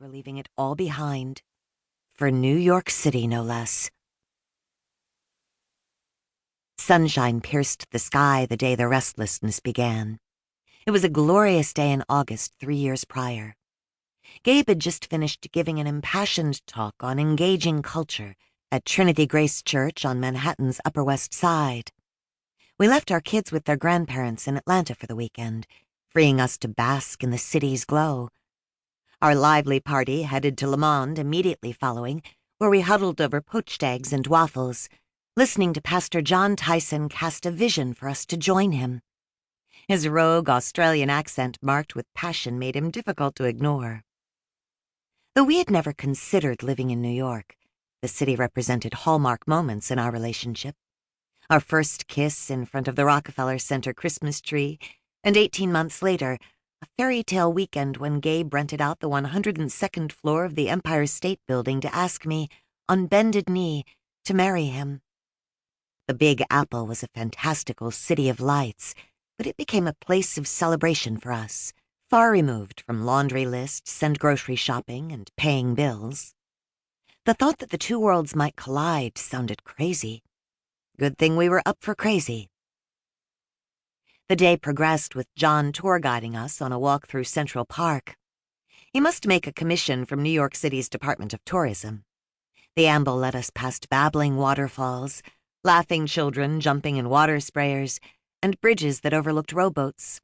were leaving it all behind. For New York City, no less. Sunshine pierced the sky the day the restlessness began. It was a glorious day in August 3 years prior. Gabe had just finished giving an impassioned talk on engaging culture at Trinity Grace Church on Manhattan's Upper West Side. We left our kids with their grandparents in Atlanta for the weekend, freeing us to bask in the city's glow. Our lively party headed to Le Monde immediately following, where we huddled over poached eggs and waffles, listening to Pastor John Tyson cast a vision for us to join him. His rogue Australian accent marked with passion made him difficult to ignore. Though we had never considered living in New York, the city represented hallmark moments in our relationship. Our first kiss in front of the Rockefeller Center Christmas tree, and 18 months later, a fairy tale weekend when Gabe rented out the 102nd floor of the Empire State Building to ask me, on bended knee, to marry him. The Big Apple was a fantastical city of lights, but it became a place of celebration for us, far removed from laundry lists and grocery shopping and paying bills. The thought that the two worlds might collide sounded crazy. Good thing we were up for crazy. The day progressed with John tour guiding us on a walk through Central Park. He must make a commission from New York City's Department of Tourism. The amble led us past babbling waterfalls, laughing children jumping in water sprayers, and bridges that overlooked rowboats.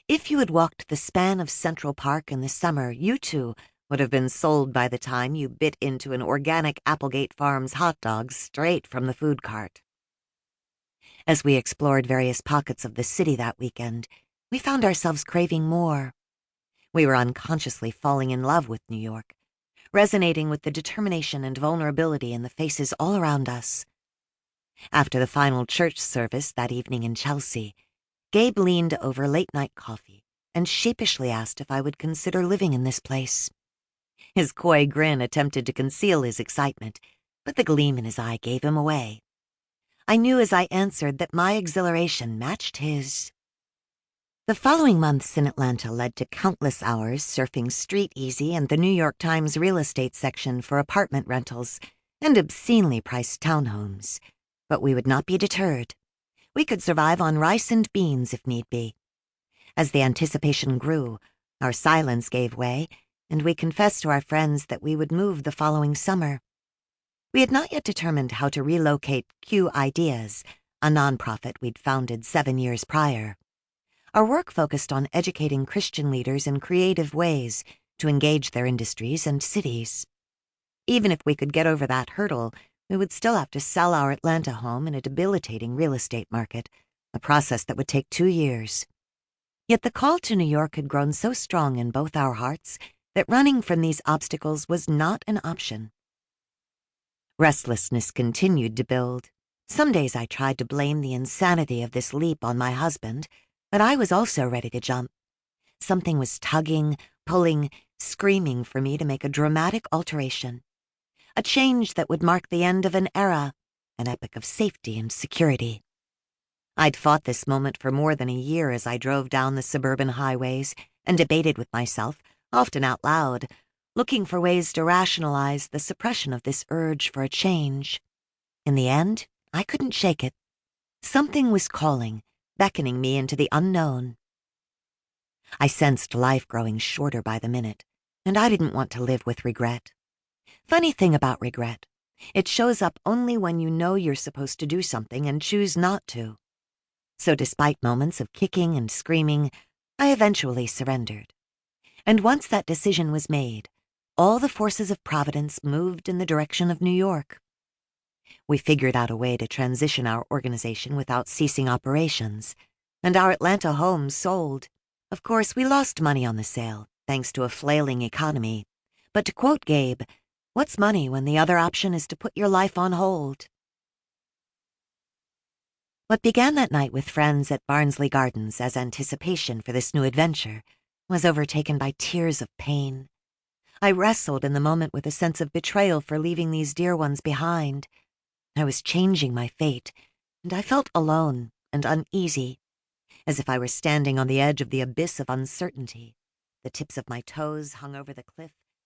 If you had walked the span of Central Park in the summer, you too would have been sold by the time you bit into an organic Applegate Farms hot dog straight from the food cart. As we explored various pockets of the city that weekend, we found ourselves craving more. We were unconsciously falling in love with New York, resonating with the determination and vulnerability in the faces all around us. After the final church service that evening in Chelsea, Gabe leaned over late-night coffee and sheepishly asked if I would consider living in this place. His coy grin attempted to conceal his excitement, but the gleam in his eye gave him away. I knew as I answered that my exhilaration matched his. The following months in Atlanta led to countless hours surfing Street Easy and the New York Times real estate section for apartment rentals and obscenely priced townhomes. But we would not be deterred. We could survive on rice and beans if need be. As the anticipation grew, our silence gave way, and we confessed to our friends that we would move the following summer. We had not yet determined how to relocate Q Ideas, a nonprofit we'd founded 7 years prior. Our work focused on educating Christian leaders in creative ways to engage their industries and cities. Even if we could get over that hurdle, we would still have to sell our Atlanta home in a debilitating real estate market, a process that would take 2 years. Yet the call to New York had grown so strong in both our hearts that running from these obstacles was not an option. Restlessness continued to build. Some days I tried to blame the insanity of this leap on my husband, but I was also ready to jump. Something was tugging, pulling, screaming for me to make a dramatic alteration. A change that would mark the end of an era, an epoch of safety and security. I'd fought this moment for more than a year as I drove down the suburban highways and debated with myself, often out loud, looking for ways to rationalize the suppression of this urge for a change. In the end, I couldn't shake it. Something was calling, beckoning me into the unknown. I sensed life growing shorter by the minute, and I didn't want to live with regret. Funny thing about regret, it shows up only when you know you're supposed to do something and choose not to. So despite moments of kicking and screaming, I eventually surrendered. And once that decision was made, all the forces of Providence moved in the direction of New York. We figured out a way to transition our organization without ceasing operations, and our Atlanta home sold. Of course, we lost money on the sale, thanks to a flailing economy. But to quote Gabe, what's money when the other option is to put your life on hold? What began that night with friends at Barnsley Gardens as anticipation for this new adventure was overtaken by tears of pain. I wrestled in the moment with a sense of betrayal for leaving these dear ones behind. I was changing my fate, and I felt alone and uneasy, as if I were standing on the edge of the abyss of uncertainty. The tips of my toes hung over the cliff,